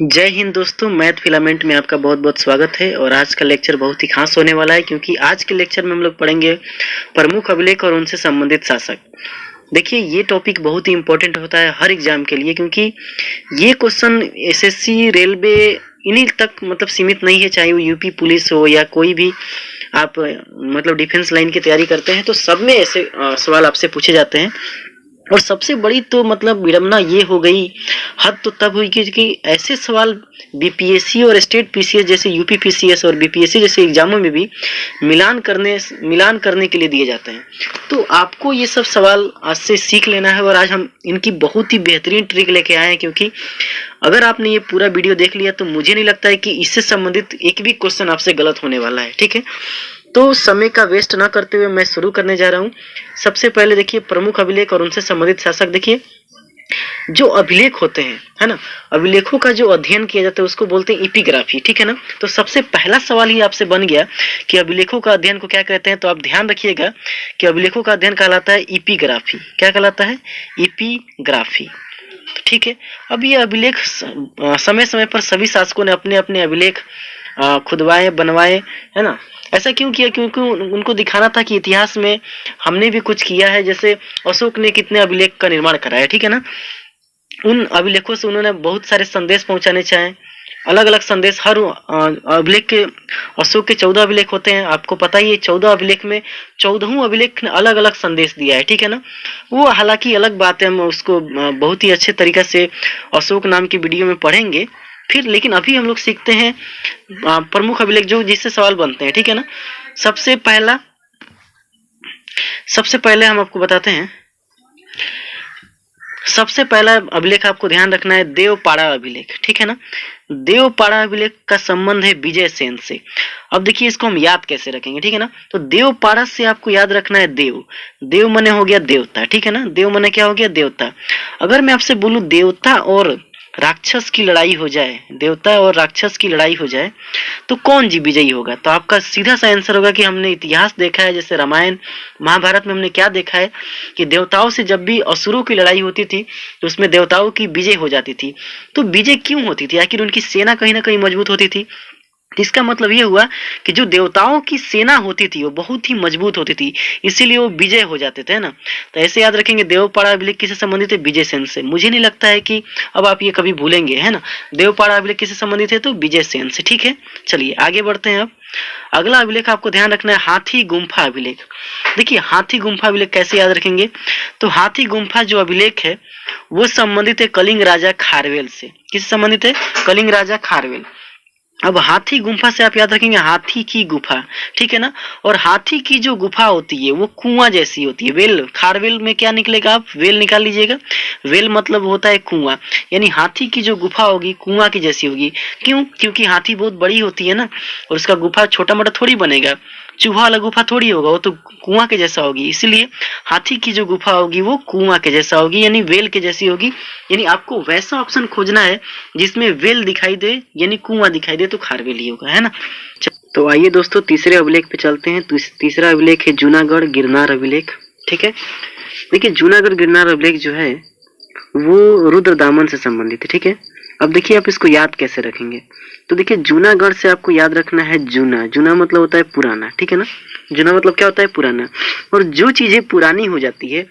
जय हिंद दोस्तों, math filament में आपका बहुत बहुत स्वागत है। और आज का लेक्चर बहुत ही खास होने वाला है, क्योंकि आज के लेक्चर में हम लोग पढ़ेंगे प्रमुख अभिलेख और उनसे संबंधित शासक। देखिए, ये टॉपिक बहुत ही इंपॉर्टेंट होता है हर एग्जाम के लिए, क्योंकि ये क्वेश्चन एसएससी, रेलवे इन्हीं तक मतलब सीमित नहीं है। चाहे वो यूपी पुलिस हो या कोई भी आप मतलब डिफेंस लाइन की तैयारी करते हैं, तो सब में ऐसे सवाल आपसे पूछे जाते हैं। और सबसे बड़ी तो मतलब विडंबना ये हो गई, हद तो तब हुई कि ऐसे सवाल बीपीएससी और स्टेट पीसीएस जैसे यूपी पीसीएस और बीपीएससी जैसे एग्जामों में भी मिलान करने के लिए दिए जाते हैं। तो आपको ये सब सवाल आज से सीख लेना है, और आज हम इनकी बहुत ही बेहतरीन ट्रिक लेके आए हैं। क्योंकि अगर आपने ये पूरा वीडियो देख लिया तो मुझे नहीं लगता है कि इससे संबंधित एक भी क्वेश्चन आपसे गलत होने वाला है। ठीक है, तो समय का वेस्ट ना करते हुए मैं शुरू करने जा रहा हूँ। सबसे पहले देखिए, प्रमुख अभिलेख और उनसे संबंधित शासक। देखिए, जो अभिलेख होते हैं, है ना, अभिलेखों का जो अध्ययन किया जाता है उसको बोलते हैं इपिग्राफी। ठीक है ना, तो सबसे पहला सवाल ही आपसे बन गया कि अभिलेखों का अध्ययन को क्या कहते हैं। तो आप ध्यान रखिएगा कि अभिलेखों का अध्ययन कहलाता है इपिग्राफी। क्या कहलाता है? इपिग्राफी। ठीक है, अब ये अभिलेख समय समय पर सभी शासकों ने अपने अपने अभिलेख खुदवाए, बनवाए, है ना। ऐसा क्यों किया? क्योंकि उनको दिखाना था कि इतिहास में हमने भी कुछ किया है। जैसे अशोक ने कितने अभिलेख का निर्माण कराया, ठीक है ना। उन अभिलेखों से उन्होंने बहुत सारे संदेश पहुंचाने चाहे, अलग अलग संदेश। हर अभिलेख के, अशोक के 14 अभिलेख होते हैं, आपको पता ही है। 14 अभिलेख में 14 अभिलेख ने अलग अलग संदेश दिया है, ठीक है ना। वो हालांकि अलग बात है, हम उसको बहुत ही अच्छे तरीके से अशोक नाम की वीडियो में पढ़ेंगे फिर। लेकिन अभी हम लोग सीखते हैं प्रमुख अभिलेख जो जिससे सवाल बनते हैं, ठीक है ना। सबसे पहले हम आपको बताते हैं, सबसे पहला अभिलेख आपको ध्यान रखना है देवपाड़ा अभिलेख। ठीक है ना, देवपाड़ा अभिलेख का संबंध है विजय सेन से। अब देखिए, इसको हम याद कैसे रखेंगे, ठीक है ना। तो देवपाड़ा से आपको याद रखना है देव। देव मने हो गया देवता, ठीक है ना। देव मने क्या हो गया? देवता। अगर मैं आपसे बोलूं देवता और राक्षस की लड़ाई हो जाए, देवता और राक्षस की लड़ाई हो जाए, तो कौन जी विजयी होगा? तो आपका सीधा सा आंसर होगा कि हमने इतिहास देखा है, जैसे रामायण महाभारत में हमने क्या देखा है कि देवताओं से जब भी असुरों की लड़ाई होती थी तो उसमें देवताओं की विजय हो जाती थी। तो विजय क्यों होती थी? आखिर उनकी सेना कहीं ना कहीं मजबूत होती थी। इसका मतलब ये हुआ कि जो देवताओं की सेना होती थी वो बहुत ही मजबूत होती थी, इसीलिए वो विजय हो जाते थे, ना। तो ऐसे याद रखेंगे, देवपाड़ा अभिलेख किससे संबंधित है? विजय सेन से। मुझे नहीं लगता है कि अब आप ये कभी भूलेंगे, है ना। देवपाड़ा अभिलेख किससे संबंधित है? तो विजय सेन से। ठीक है, चलिए आगे बढ़ते हैं। अब अगला अभिलेख आपको ध्यान रखना है हाथी गुम्फा अभिलेख। देखिए, हाथी गुम्फा अभिलेख कैसे याद रखेंगे? तो हाथी गुम्फा जो अभिलेख है वो संबंधित है कलिंग राजा खारवेल से। किससे संबंधित है? कलिंग राजा खारवेल। अब हाथी गुफा से आप याद रखेंगे हाथी की गुफा, ठीक है ना। और हाथी की जो गुफा होती है वो कुआं जैसी होती है। वेल, खारवेल में क्या निकलेगा? आप वेल निकाल लीजिएगा। वेल मतलब होता है कुआं, यानी हाथी की जो गुफा होगी कुआं की जैसी होगी। क्यों? क्योंकि हाथी बहुत बड़ी होती है ना, और उसका गुफा छोटा मोटा थोड़ी बनेगा, चूहा वाला गुफा थोड़ी होगा, वो तो कुआं के जैसा होगी। इसलिए हाथी की जो गुफा होगी वो कुआं के जैसा होगी, यानी वेल के जैसी होगी। यानी आपको वैसा ऑप्शन खोजना है जिसमें वेल दिखाई दे, यानी कुआं दिखाई दे, तो खारवेल ही होगा, है ना। तो आइए दोस्तों, तीसरे अभिलेख पे चलते हैं। तीसरा अभिलेख है जूनागढ़ गिरनार अभिलेख। ठीक है, देखिए जूनागढ़ गिरनार अभिलेख जो है वो रुद्रदामन से संबंधित है। ठीक है, अब देखिए आप इसको याद कैसे रखेंगे। तो देखिए, जूनागढ़ से आपको याद रखना है जूना। जूना मतलब होता है पुराना, ठीक है ना। जूना मतलब क्या होता है? पुराना। और जो चीजें पुरानी हो जाती है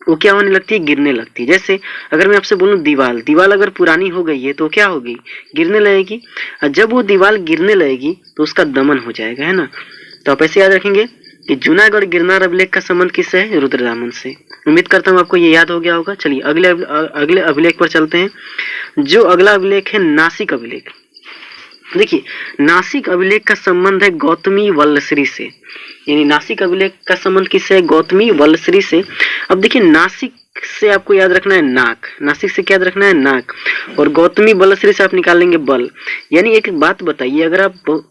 वो क्या होने लगती है? गिरने लगती है। जैसे अगर मैं आपसे बोलूं दीवाल, दीवाल अगर पुरानी हो गई है तो क्या होगी? गिरने लगेगी। और जब वो दीवाल गिरने लगेगी तो उसका दमन हो जाएगा, है ना। तो आप ऐसे याद रखेंगे कि जूनागढ़ गिरनार अभिलेख का संबंध किससे है? रुद्रदामन से। उम्मीद करता हूँ आपको ये याद हो गया होगा। चलिए अगले अभिलेख पर चलते हैं। जो अगला अभिलेख है नासिक अभिलेख। देखिए, नासिक अभिलेख का संबंध है गौतमी वल्लश्री से। यानी नासिक अभिलेख का संबंध किससे है? गौतमी वल्लश्री से। अब देखिए, नासिक से आपको याद रखना है नाक। नासिक से क्या याद रखना है? नाक। और गौतमी वल्लश्री से आप निकालेंगे बल। यानी एक बात बताइए, अगर आप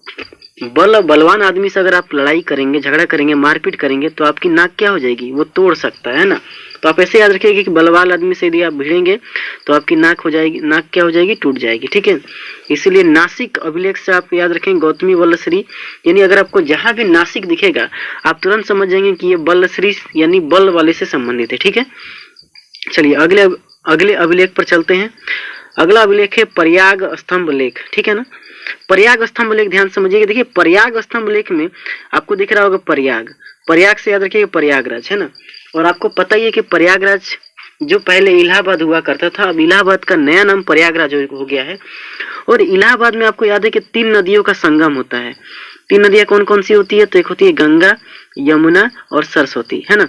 बलवान आदमी से अगर आप लड़ाई करेंगे, झगड़ा करेंगे, मारपीट करेंगे, तो आपकी नाक क्या हो जाएगी? वो तोड़ सकता है ना। तो आप ऐसे याद रखिएगा कि बलवान आदमी से यदि आप भिड़ेंगे तो आपकी नाक हो जाएगी, नाक क्या हो जाएगी? टूट जाएगी। ठीक है, इसीलिए नासिक अभिलेख से आप याद रखेंगे गौतमी वल्लश्री। यानी अगर आपको जहां भी नासिक दिखेगा आप तुरंत समझ जाएंगे कि ये वल्लश्री यानी बल वाले से संबंधित है। ठीक है, चलिए अगले अभिलेख पर चलते हैं। अगला अभिलेख है प्रयाग स्तंभ लेख, ठीक है ना। प्रयाग स्तंभ लेख ध्यान समझिएगा। देखिए प्रयाग स्तंभ लेख में आपको दिख रहा होगा प्रयाग, प्रयाग से याद रखिएगा प्रयागराज, है ना। और आपको पता ही है कि प्रयागराज जो पहले इलाहाबाद हुआ करता था, अब इलाहाबाद का नया नाम प्रयागराज हो गया है। और इलाहाबाद में आपको याद है कि 3 नदियों का संगम होता है। 3 नदियां कौन कौन सी होती है? तो एक होती है गंगा, यमुना और सरस्वती, है ना।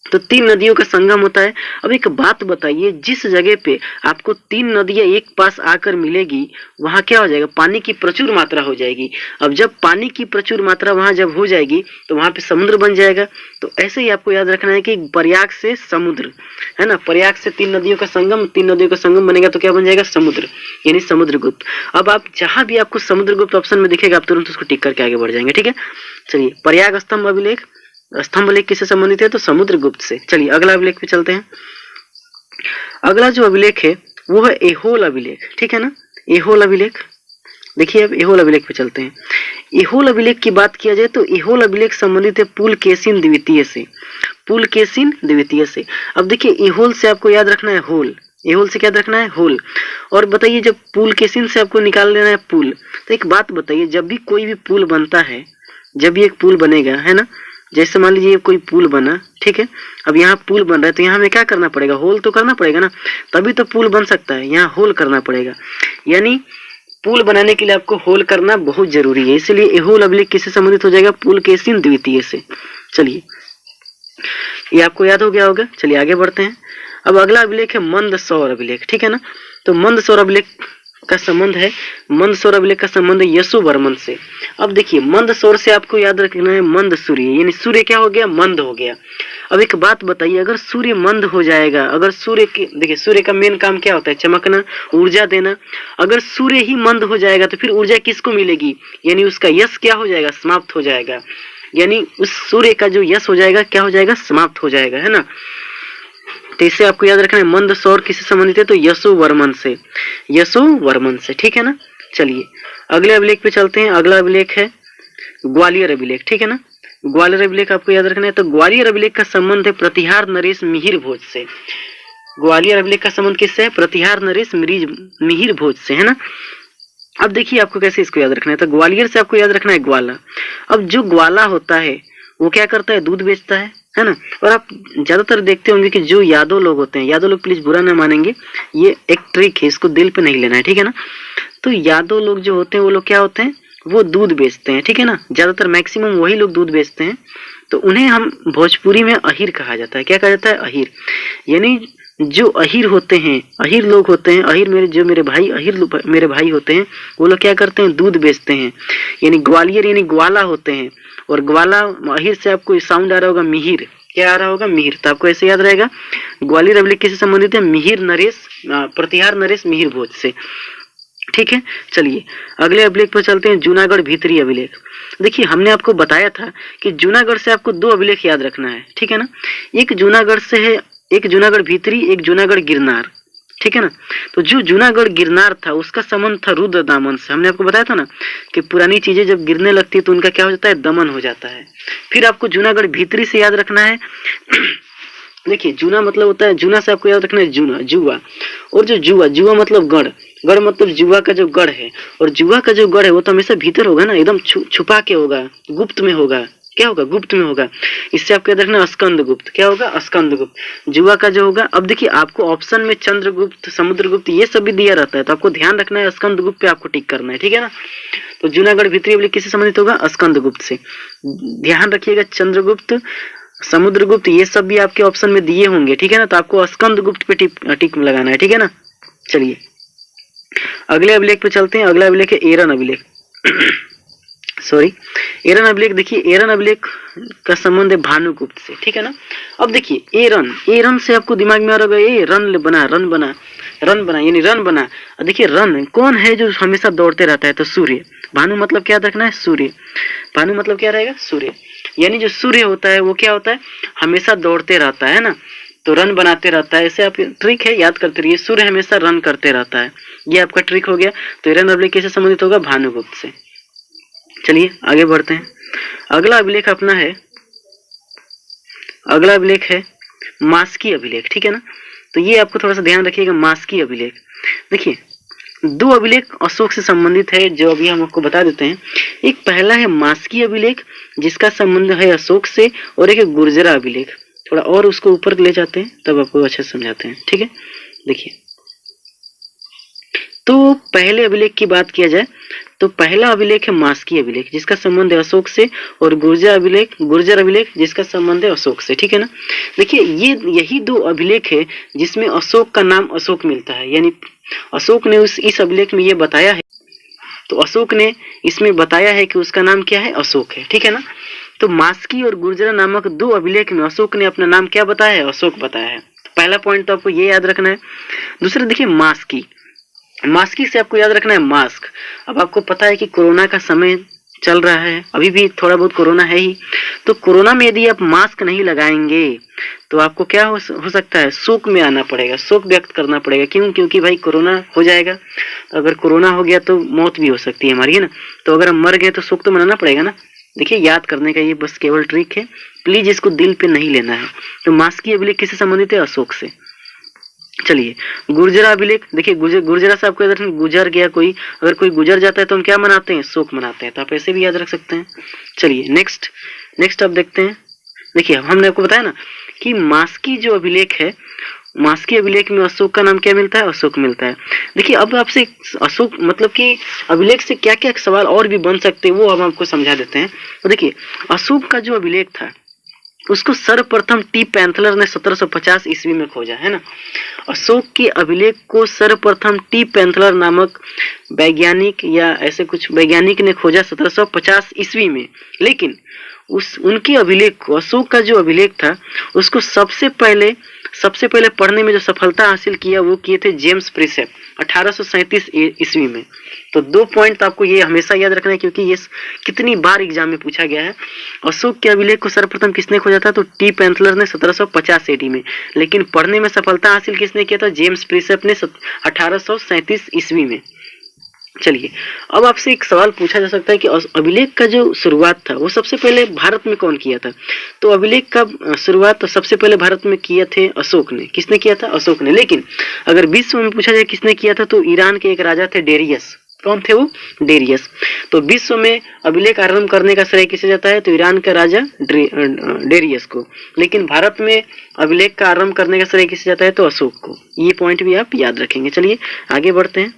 तो 3 नदियों का संगम होता है। अब एक बात बताइए, जिस जगह पे आपको 3 नदियां एक पास आकर मिलेगी वहां क्या हो जाएगा? पानी की प्रचुर मात्रा हो जाएगी। अब जब पानी की प्रचुर मात्रा वहां जब हो जाएगी तो वहां पे समुद्र बन जाएगा। तो ऐसे ही आपको याद रखना है कि प्रयाग से समुद्र, है ना, प्रयाग से 3 नदियों का संगम, 3 नदियों का संगम बनेगा तो क्या बन जाएगा? समुद्र, यानी समुद्रगुप्त। अब आप जहां भी आपको समुद्रगुप्त ऑप्शन में दिखेगा आप तुरंत उसको टिक करके आगे बढ़ जाएंगे, ठीक है। चलिए प्रयाग स्तंभ अभिलेख, स्तंभ लेख किससे संबंधित है? तो समुद्रगुप्त से। चलिए अगला अभिलेख पे चलते हैं। अगला जो अभिलेख है वो है एहोल अभिलेख, ठीक है ना। एहोल अभिलेख, देखिए अब एहोल अभिलेख पे चलते हैं। एहोल अभिलेख की बात किया जाए तो एहोल अभिलेख संबंधित है पुलकेशिन द्वितीय से, पुलकेशिन द्वितीय से। अब देखिए एहोल से आपको याद रखना है होल, एहोल से क्या याद रखना है? होल। और बताइए जब पुलकेशिन से आपको निकाल लेना है पुल, तो एक बात बताइए, जब भी कोई भी पुल बनता है, जब भी एक पुल बनेगा, है ना, जैसे मान लीजिए कोई पुल बना, ठीक है। अब यहाँ पुल बन रहा है तो यहाँ हमें क्या करना पड़ेगा? होल तो करना पड़ेगा ना, तभी तो पुल बन सकता है। यहाँ होल करना पड़ेगा, यानी पुल बनाने के लिए आपको होल करना बहुत जरूरी है। इसलिए एहोल अभिलेख किससे संबंधित हो जाएगा? पुलकेशिन द्वितीय से। चलिए ये आपको याद हो गया होगा। चलिए आगे बढ़ते हैं। अब अगला अभिलेख है मंदसौर अभिलेख, ठीक है ना। तो मंदसौर अभिलेख का संबंध है, मंदसौर अभिलेख का संबंध है यशोवर्मन से। अब देखिए मंदसौर से आपको याद रखना है मंद सूर्य, यानी सूर्य क्या हो गया? मंद हो गया। अब एक बात बताइए, अगर सूर्य मंद हो जाएगा, अगर सूर्य के, देखिए सूर्य का मेन काम क्या होता है? चमकना, ऊर्जा देना। अगर सूर्य ही मंद हो जाएगा तो फिर ऊर्जा किसको मिलेगी? यानी उसका यश क्या हो जाएगा? समाप्त हो जाएगा। यानी उस सूर्य का जो यश हो जाएगा क्या हो जाएगा? समाप्त हो जाएगा, है ना। तो इसे आपको याद रखना है मंदसौर किससे संबंधित है? तो यशोवर्मन से, यशोवर्मन से, ठीक है ना। चलिए अगले अभिलेख पे चलते हैं। अगला अभिलेख है ग्वालियर अभिलेख, ठीक है ना। ग्वालियर अभिलेख आपको याद रखना है। तो ग्वालियर अभिलेख का संबंध है प्रतिहार नरेश मिहिर भोज से। ग्वालियर अभिलेख का संबंध किससे है? प्रतिहार नरेश मिहिर भोज से, है ना। अब देखिए आपको कैसे इसको याद रखना है। तो ग्वालियर से आपको याद रखना है ग्वाला। अब जो ग्वाला होता है वो क्या करता है? दूध बेचता है ना। और आप ज्यादातर देखते होंगे कि जो यादव लोग होते हैं, यादव लोग प्लीज बुरा ना मानेंगे, ये एक ट्रिक है, इसको दिल पे नहीं लेना है, ठीक है ना। तो यादव लोग जो होते हैं वो लोग क्या होते हैं? वो दूध बेचते हैं, ठीक है ना। ज्यादातर मैक्सिमम वही लोग दूध बेचते हैं। तो उन्हें हम भोजपुरी में अहिर कहा जाता है। क्या कहा जाता है? अहिर। यानी जो अहिर होते हैं, अहिर लोग होते हैं, अहिर मेरे भाई अहिर मेरे भाई होते हैं, वो लोग क्या करते हैं? दूध बेचते हैं। यानी ग्वालियर यानी ग्वाला होते हैं। और ग्वाला अहिर से आपको साउंड आ रहा होगा मिहिर, क्या आ रहा होगा? मिहिर। तो आपको ऐसे याद रहेगा। ग्वालियर अभिलेख किससे संबंधित है? मिहिर नरेश, प्रतिहार नरेश मिहिर भोज से, ठीक है। चलिए अगले अभिलेख पर चलते हैं, जूनागढ़ भीतरी अभिलेख। देखिए हमने आपको बताया था कि जूनागढ़ से आपको 2 अभिलेख याद रखना है, ठीक है ना। एक जूनागढ़ से है, एक जूनागढ़ भीतरी, एक जूनागढ़ गिरनार, ठीक है ना। तो जो जूनागढ़ गिरनार था उसका संबंध था रुद्र दामन से। हमने आपको बताया था ना कि पुरानी चीजें जब गिरने लगती है तो उनका क्या हो जाता है? दमन हो जाता है। फिर आपको जूनागढ़ भीतरी से याद रखना है। देखिए जूना मतलब होता है, जूना से आपको याद रखना है जूना, जुआ। और जो जुआ, जुआ मतलब गढ़, गढ़ मतलब जुआ का जो गढ़ है। और जुआ का जो गढ़ है वो तो हमेशा भीतर होगा ना, एकदम छुपा के होगा, गुप्त में होगा। क्या होगा? गुप्त में होगा। इससे आपको याद रखना स्कंद गुप्त। क्या होगा? स्कंद गुप्त। जुआ का जो होगा, अब देखिए आपको ऑप्शन में चंद्रगुप्त, समुद्रगुप्त ये सब भी दिया रहता है, तो आपको ध्यान रखना है स्कंद गुप्त पे आपको टिक करना है, ठीक है ना। तो जूनागढ़ भीतरी अभिलेख किससे संबंधित होगा? स्कंद गुप्त से। ध्यान रखिएगा चंद्रगुप्त, समुद्रगुप्त ये सब भी आपके ऑप्शन में दिए होंगे, ठीक है ना। तो आपको स्कंद गुप्त पे टिक लगाना है, ठीक है ना। चलिए अगले अभिलेख पे चलते हैं। अगला अभिलेख है एरन अभिलेख। सॉरी, एरन अभिलेख। देखिए एरन अभिलेख का संबंध है भानुगुप्त से, ठीक है ना। अब देखिए एरन, एरन से आपको दिमाग में आ रहा है रन बना, रन बना, रन बना, यानी रन बना। देखिए रन कौन है जो हमेशा दौड़ते रहता है? तो सूर्य। भानु मतलब क्या रखना है? सूर्य। भानु मतलब क्या रहेगा? सूर्य। यानी जो सूर्य होता है वो क्या होता है? हमेशा दौड़ते रहता है ना, तो रन बनाते रहता है। ऐसे आप ट्रिक है, याद करते रहिए, सूर्य हमेशा रन करते रहता है। ये आपका ट्रिक हो गया। तो एरन अभिलेख कैसे संबंधित होगा? भानुगुप्त से। चलिए आगे बढ़ते हैं। अगला अभिलेख अपना है, अगला अभिलेख है मास्की अभिलेख, ठीक है ना। तो ये आपको थोड़ा सा ध्यान रखिएगा, मास्की अभिलेख। देखिए दो अभिलेख अशोक से संबंधित है जो अभी हम आपको बता देते हैं। एक पहला है मास्की अभिलेख जिसका संबंध है अशोक से, और एक है गुर्जरा अभिलेख। थोड़ा और उसको ऊपर ले जाते हैं तब आपको अच्छे से समझाते हैं, ठीक है। देखिए तो पहले अभिलेख की बात किया जाए तो पहला अभिलेख है मास्की अभिलेख जिसका संबंध है अशोक से, और गुर्जर अभिलेख जिसका संबंध है अशोक से, ठीक है ना। देखिए यही दो अभिलेख है जिसमें अशोक का नाम अशोक मिलता है, यानी अशोक ने इस अभिलेख में ये बताया है, तो अशोक ने इसमें बताया है कि उसका नाम क्या है, अशोक है, ठीक है ना। तो मास्की और गुर्जरा नामक दो अभिलेख में अशोक ने अपना नाम क्या बताया है, अशोक बताया है। पहला पॉइंट तो आपको ये याद रखना है। दूसरा देखिए मास्की से आपको याद रखना है मास्क। अब आपको पता है कि कोरोना का समय चल रहा है, अभी भी थोड़ा बहुत कोरोना है ही, तो कोरोना में यदि आप मास्क नहीं लगाएंगे तो आपको क्या हो सकता है, शोक में आना पड़ेगा, शोक व्यक्त करना पड़ेगा। क्यों? क्योंकि भाई कोरोना हो जाएगा, तो अगर कोरोना हो गया तो मौत भी हो सकती है हमारी, है ना। तो अगर हम मर गए तो शोक तो मनाना पड़ेगा ना। देखिए याद करने का ये बस केवल ट्रिक है, प्लीज इसको दिल पे नहीं लेना है। तो मास्की अभिलेख किससे संबंधित है, अशोक से। चलिए गुर्जरा अभिलेख, देखिए गुर्जरा से आपको याद रखना, गुजर गया कोई, अगर कोई गुजर जाता है तो हम क्या मनाते हैं, शोक मनाते हैं, तो आप ऐसे भी याद रख सकते हैं। चलिए नेक्स्ट आप देखते हैं। देखिए हमने आपको बताया ना कि मास्की जो अभिलेख है, मास्की अभिलेख में अशोक का नाम क्या मिलता है, अशोक मिलता है। देखिए अब आपसे अशोक मतलब कि अभिलेख से क्या क्या सवाल और भी बन सकते हैं वो हम आपको समझा देते हैं। तो देखिए अशोक का जो अभिलेख था उसको सर्वप्रथम टी पैंथलर ने 1750 ईस्वी में खोजा, है ना। अशोक के अभिलेख को सर्वप्रथम टी पैंथलर नामक वैज्ञानिक या ऐसे कुछ वैज्ञानिक ने खोजा 1750 ईस्वी में। लेकिन उनके अभिलेख को, अशोक का जो अभिलेख था उसको सबसे पहले पढ़ने में जो सफलता हासिल किया वो किए थे जेम्स प्रिसेप 1837 ईस्वी में। तो दो पॉइंट आपको ये हमेशा याद रखना है क्योंकि ये कितनी बार एग्जाम में पूछा गया है। अशोक के अभिलेख को सर्वप्रथम किसने खोजा था, तो टी पैंथलर ने 1750 एडी में। लेकिन पढ़ने में सफलता हासिल किसने किया था, जेम्स प्रिसेप ने 1837 ईस्वी में। चलिए अब आपसे एक सवाल पूछा जा सकता है कि अभिलेख का जो शुरुआत था वो सबसे पहले भारत में कौन किया था। तो अभिलेख का शुरुआत तो सबसे पहले भारत में किए थे अशोक ने। किसने किया था, अशोक ने। लेकिन अगर विश्व में पूछा जाए किसने किया था तो ईरान के एक राजा थे डेरियस। कौन थे वो, डेरियस। तो विश्व में अभिलेख आरंभ करने का श्रेय किसे जाता है, तो ईरान का राजा डेरियस को। लेकिन भारत में अभिलेख का आरंभ करने का श्रेय किसे जाता है, तो अशोक को। ये पॉइंट भी आप याद रखेंगे। चलिए आगे बढ़ते हैं।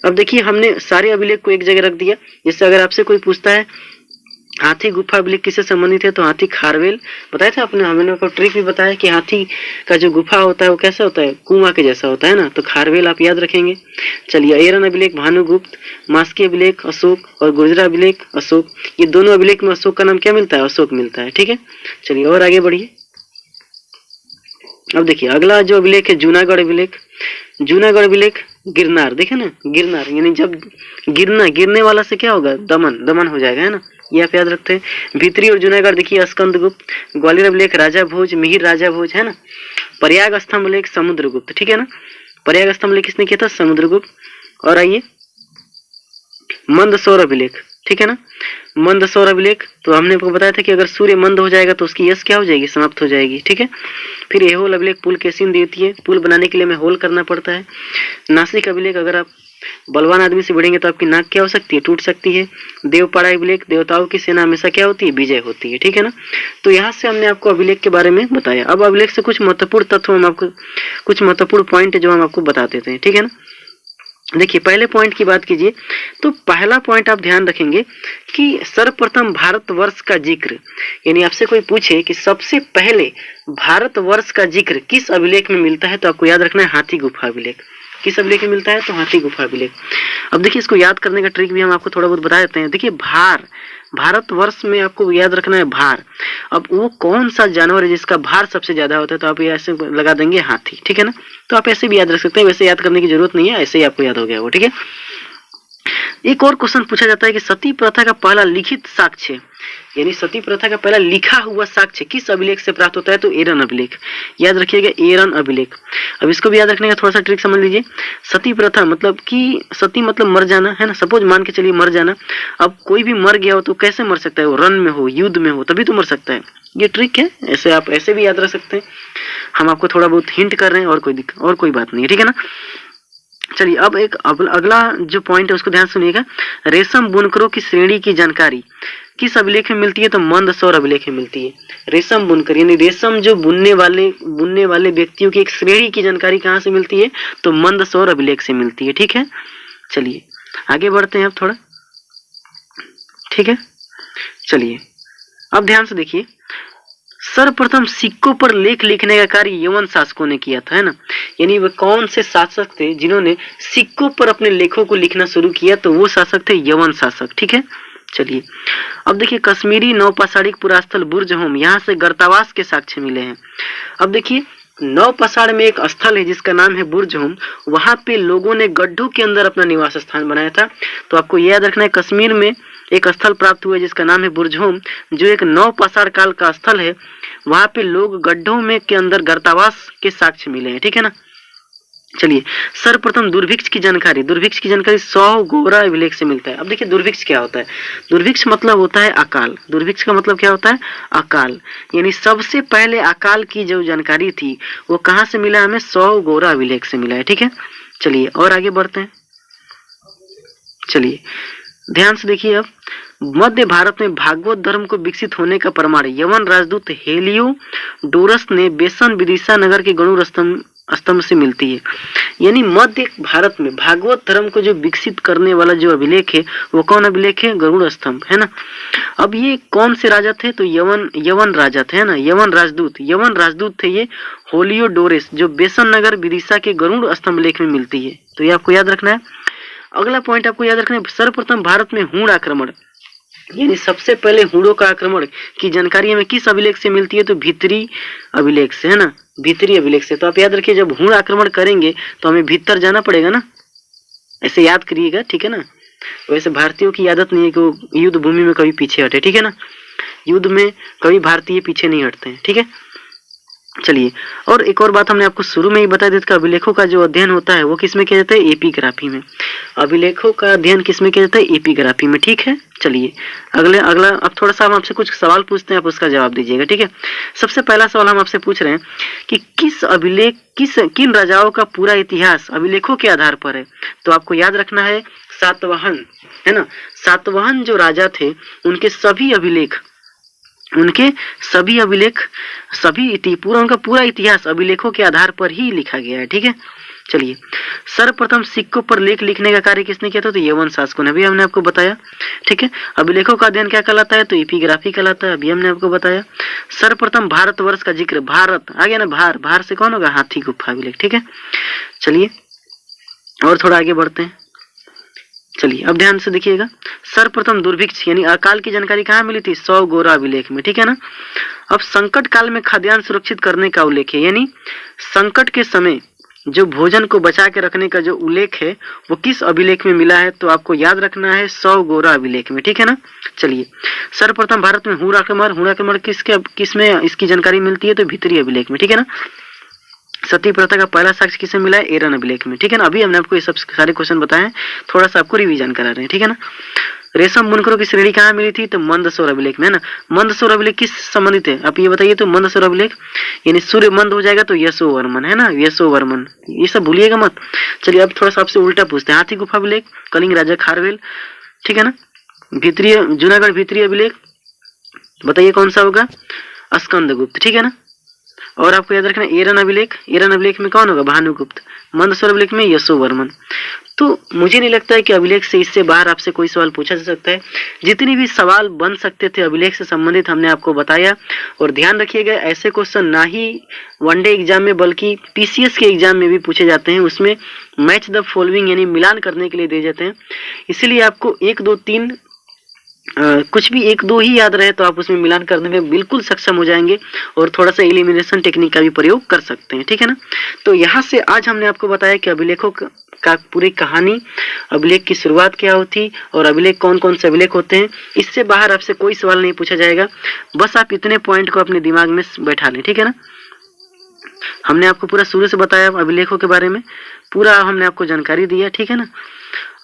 अब देखिए हमने सारे अभिलेख को एक जगह रख दिया। जैसे अगर आपसे कोई पूछता है हाथी गुफा अभिलेख किससे संबंधित है, तो हाथी खारवेल बताया था आपने, हमने आपको ट्रिक भी बताया कि हाथी का जो गुफा होता है वो कैसा होता है, कुआं के जैसा होता है ना। तो खारवेल आप याद रखेंगे। चलिए एरन अभिलेख भानुगुप्त, मास्की अभिलेख अशोक, और गुर्जरा अभिलेख अशोक। ये दोनों अभिलेख में अशोक का नाम क्या मिलता है, अशोक मिलता है, ठीक है। चलिए और आगे बढ़िए। अब देखिए अगला जो अभिलेख है जूनागढ़ अभिलेख। जूनागढ़ अभिलेख गिरनार, देखे ना, गिरनार यानी जब गिरने वाला से क्या होगा, दमन हो जाएगा, है ना। ये आप याद रखते हैं। भीतरी और जूनागढ़ देखिए स्कंदगुप्त। ग्वालियर अभिलेख राजा भोज, मिहिर राजा भोज, है ना। प्रयाग स्तंभ अभिलेख समुद्रगुप्त, ठीक है ना। प्रयाग स्तंभ अभिलेख किसने किया था, समुद्रगुप्त। और आइए मंदसौर अभिलेख, ठीक है ना। मंदसौर अभिलेख तो हमने आपको बताया था कि अगर सूर्य मंद हो जाएगा तो उसकी यश क्या हो जाएगी, समाप्त हो जाएगी, ठीक है। फिर एहोल अभिलेख पुलकेशिन द्वितीय। पुल बनाने के लिए हमें होल करना पड़ता है। नासिक अभिलेख अगर आप बलवान आदमी से भिड़ेंगे तो आपकी नाक क्या हो सकती है, टूट सकती है। देवपाड़ा अभिलेख देवताओं की सेना हमेशा क्या होती है, विजय होती है, ठीक है ना। तो यहाँ से हमने आपको अभिलेख के बारे में बताया। अब अभिलेख से कुछ महत्वपूर्ण तत्व हम आपको, कुछ महत्वपूर्ण पॉइंट जो हम आपको बता देते हैं, ठीक है ना। देखिए पहले पॉइंट की बात कीजिए तो पहला पॉइंट आप ध्यान रखेंगे कि सर्वप्रथम भारतवर्ष का जिक्र, यानी आपसे कोई पूछे कि सबसे पहले भारतवर्ष का जिक्र किस अभिलेख में मिलता है, तो आपको याद रखना है हाथी गुफा अभिलेख। किस अभिलेख में मिलता है, तो हाथी गुफा अभिलेख। अब देखिए इसको याद करने का ट्रिक भी हम आपको थोड़ा बहुत बता देते हैं। देखिए भारतवर्ष में आपको याद रखना है भार। अब वो कौन सा जानवर है जिसका भार सबसे ज्यादा होता है, तो आप ये ऐसे लगा देंगे हाथी, ठीक है ना। तो आप ऐसे भी याद रख सकते हैं, वैसे याद करने की जरूरत नहीं है, ऐसे ही आपको याद हो गया वो, ठीक है। एक और क्वेश्चन पूछा जाता है कि सती प्रथा का पहला लिखित साक्ष्य, यानी सती प्रथा का पहला लिखा हुआ साक्ष्य किस अभिलेख से प्राप्त होता है, तो एरन अभिलेख। याद रखिएगा एरन अभिलेख। अब इसको भी याद रखने का थोड़ा सा ट्रिक समझ लीजिए। सती प्रथा मतलब कि सती मतलब मर जाना, है ना। सपोज मान के चलिए मर जाना। अब कोई भी मर गया हो तो कैसे मर सकता है, वो रन में हो, युद्ध में हो, तभी तो मर सकता है। ये ट्रिक है, ऐसे आप ऐसे भी याद रख सकते हैं। हम आपको थोड़ा बहुत हिंट कर रहे हैं, और कोई बात नहीं, ठीक है ना। चलिए अब एक अगला जो पॉइंट है उसको ध्यान सुनिएगा। रेशम बुनकरों की श्रेणी की जानकारी किस अभिलेख में मिलती है? तो मंदसौर अभिलेख में मिलती है। रेशम बुनकर यानी रेशम जो बुनने वाले व्यक्तियों की एक श्रेणी की जानकारी कहाँ से मिलती है? तो मंदसौर अभिलेख से मिलती है। ठीक है, चलिए आगे बढ़ते हैं अब थोड़ा। ठीक है, चलिए अब ध्यान से देखिए। सर्वप्रथम सिक्कों पर लेख लिखने का कार्य यवन शासकों ने किया था, है ना। यानी वे कौन से शासक थे जिन्होंने सिक्कों पर अपने लेखों को लिखना शुरू किया? तो वो शासक थे यवन शासक। ठीक है, चलिए अब देखिए कश्मीरी नौपाषाणिक पुरास्थल बुर्ज होम, यहाँ से गर्तावास के साक्ष्य मिले हैं। अब देखिए नौपाषाण में एक स्थल है जिसका नाम है बुर्ज होम, वहां पे लोगों ने गड्ढों के अंदर अपना निवास स्थान बनाया था। तो आपको याद रखना है कश्मीर में एक स्थल प्राप्त हुआ है जिसका नाम है बुर्ज होम, जो एक नौपाषाण काल का स्थल है। वहां पे लोग गड्ढों में के अंदर गर्तावास के साक्ष्य मिले हैं। ठीक है ना। चलिए सर्वप्रथम दुर्भिक्ष की जानकारी 100 गोरा अभिलेख से मिलता है। अब देखिए दुर्भिक्ष क्या होता है? दुर्भिक्ष मतलब होता है अकाल। दुर्भिक्ष का मतलब क्या होता है? अकाल। यानी सबसे पहले अकाल की जो जानकारी थी वो कहाँ से मिला? हमें 100 गोरा अभिलेख से मिला है। ठीक है, चलिए और आगे बढ़ते हैं। चलिए ध्यान से देखिए अब मध्य भारत में भागवत धर्म को विकसित होने का प्रमाण यवन राजदूत हेलियोडोरस ने बेसन विदिशा नगर के गरुड़ स्तंभ से मिलती है। यानी मध्य भारत में भागवत धर्म को जो विकसित करने वाला जो अभिलेख है वो कौन अभिलेख है? गरुड़ स्तंभ, है ना। अब ये कौन से राजा थे? तो यवन राजा थे, है ना। यवन राजदूत थे ये हेलियोडोरस, जो बेसन नगर विदिशा के गरुड़ स्तंभ लेख में मिलती है। तो ये आपको याद रखना है। अगला पॉइंट आपको याद रखना है, सर्वप्रथम भारत में हूण आक्रमण, यानी सबसे पहले हूणों का आक्रमण की जानकारी हमें किस अभिलेख से मिलती है? तो भीतरी अभिलेख से, है ना। भीतरी अभिलेख से। तो आप याद रखिए जब हूण आक्रमण करेंगे तो हमें भीतर जाना पड़ेगा ना, ऐसे याद करिएगा। ठीक है ना। वैसे भारतीयों की आदत नहीं है कि वो युद्ध भूमि में कभी पीछे हटे। ठीक है ना, युद्ध में कभी भारतीय पीछे नहीं हटते हैं। ठीक है, चलिए और एक और बात हमने आपको शुरू में ही बता दी थी, अभिलेखों का जो अध्ययन होता है वो किसमें किया जाता है? एपिग्राफी में। अभिलेखों का अध्ययन किसमें किया जाता है? एपिग्राफी में। ठीक है, चलिए अगला अब थोड़ा सा हम आपसे कुछ सवाल पूछते हैं, आप उसका जवाब दीजिएगा। ठीक है, सबसे पहला सवाल हम आपसे पूछ रहे हैं कि किन राजाओं का पूरा इतिहास अभिलेखों के आधार पर है? तो आपको याद रखना है सातवाहन, है ना। सातवाहन जो राजा थे उनके सभी अभिलेख उनका पूरा इतिहास अभिलेखों के आधार पर ही लिखा गया है। ठीक है, चलिए सर्वप्रथम सिक्कों पर लेख लिखने का कार्य किसने किया था? तो यवन शासकों ने, अभी हमने आपको बताया। ठीक है, अभिलेखों का अध्ययन क्या कहलाता है? तो एपिग्राफी कहलाता है, अभी हमने आपको बताया। सर्वप्रथम भारतवर्ष का जिक्र, भारत आ गया ना, भार से कौन होगा? हाथी गुफा अभिलेख। ठीक है, चलिए और थोड़ा आगे बढ़ते हैं। चलिए अब ध्यान से देखिएगा, सर्वप्रथम दुर्भिक्ष यानी अकाल की जानकारी कहाँ मिली थी? 100 गोरा अभिलेख में। ठीक है ना। अब संकट काल में खाद्यान्न सुरक्षित करने का उल्लेख है, यानी संकट के समय जो भोजन को बचा के रखने का जो उल्लेख है वो किस अभिलेख में मिला है? तो आपको याद रखना है 100 गोरा अभिलेख में। ठीक है ना। चलिए सर्वप्रथम भारत में हूण आक्रमण किसमें इसकी जानकारी मिलती है? तो भीतरी अभिलेख में। ठीक है ना। सती प्रथा का पहला साक्ष्य किसे मिला है? एरन अभिलेख में। ठीक है ना। अभी हमने आपको ये सब सारे क्वेश्चन बताए, थोड़ा सा आपको रिवीजन करा रहे हैं। ठीक है ना। रेशम बुनकरों की श्रेणी कहाँ मिली थी? तो मंदसौर अभिलेख में, है ना। मंदसौर अभिलेख किस संबंधित है? आप ये बताइए। तो मंदसौर अभिलेख यानी सूर्य मंद हो जाएगा तो यशोवर्मन, है ना, यशोवर्मन, ये सब भूलिएगा मत। चलिए अब थोड़ा सा आपसे उल्टा पूछते हैं। हाथी गुफा अभिलेख, कलिंग राजा खारवेल, ठीक है ना। भीतरी जूनागढ़ भीतरी अभिलेख बताइए कौन सा होगा? स्कंदगुप्त, ठीक है ना। और आपको याद रखना एरन अभिलेख में कौन होगा? भानुगुप्त। मंदसौर अभिलेख में यशोवर्मन। तो मुझे नहीं लगता है कि अभिलेख से इससे बाहर आपसे कोई सवाल पूछा जा सकता है। जितनी भी सवाल बन सकते थे अभिलेख से संबंधित हमने आपको बताया। और ध्यान रखिएगा ऐसे क्वेश्चन ना ही वनडे एग्जाम में बल्कि पीसीएस के एग्जाम में भी पूछे जाते हैं। उसमें मैच द फॉलोइंग यानी मिलान करने के लिए दिए जाते हैं। इसीलिए आपको 1 2 3 कुछ भी 1 2 ही याद रहे तो आप उसमें मिलान करने में बिल्कुल सक्षम हो जाएंगे और थोड़ा सा एलिमिनेशन टेक्निक का भी प्रयोग कर सकते हैं, ठीक है ना। तो यहाँ से आज हमने आपको बताया कि अभिलेखों का पूरी कहानी, अभिलेख की शुरुआत क्या होती और अभिलेख कौन कौन से अभिलेख होते हैं। इससे बाहर आपसे कोई सवाल नहीं पूछा जाएगा, बस आप इतने पॉइंट को अपने दिमाग में बैठा लें, ठीक है ना। हमने आपको पूरा शुरू से बताया अभिलेखों के बारे में, पूरा हमने आपको जानकारी दिया, ठीक है ना।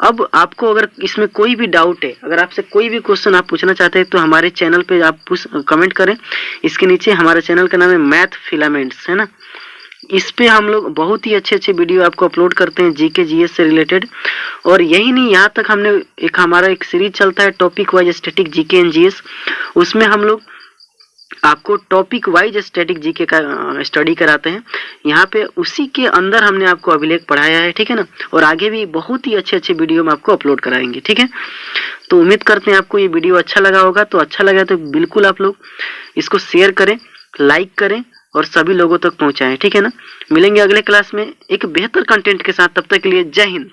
अब आपको अगर इसमें कोई भी डाउट है, अगर आपसे कोई भी क्वेश्चन आप पूछना चाहते हैं तो हमारे चैनल पे आप कमेंट करें। इसके नीचे हमारे चैनल का नाम है मैथ फिलामेंट्स, है ना। इस पे हम लोग बहुत ही अच्छे अच्छे वीडियो आपको अपलोड करते हैं जीके जीएस से रिलेटेड। और यही नहीं, यहाँ तक हमने एक हमारा एक सीरीज चलता है topic wise static GK and GS, उसमें हम लोग आपको टॉपिक वाइज स्टैटिक जीके का स्टडी कराते हैं। यहाँ पे उसी के अंदर हमने आपको अभिलेख पढ़ाया है, ठीक है ना। और आगे भी बहुत ही अच्छे अच्छे वीडियो हम आपको अपलोड कराएंगे, ठीक है। तो उम्मीद करते हैं आपको ये वीडियो अच्छा लगा होगा। तो अच्छा लगा तो बिल्कुल आप लोग इसको शेयर करें, लाइक करें और सभी लोगों तक पहुंचाएं, ठीक है ना। मिलेंगे अगले क्लास में एक बेहतर कंटेंट के साथ, तब तक के लिए जय हिंद।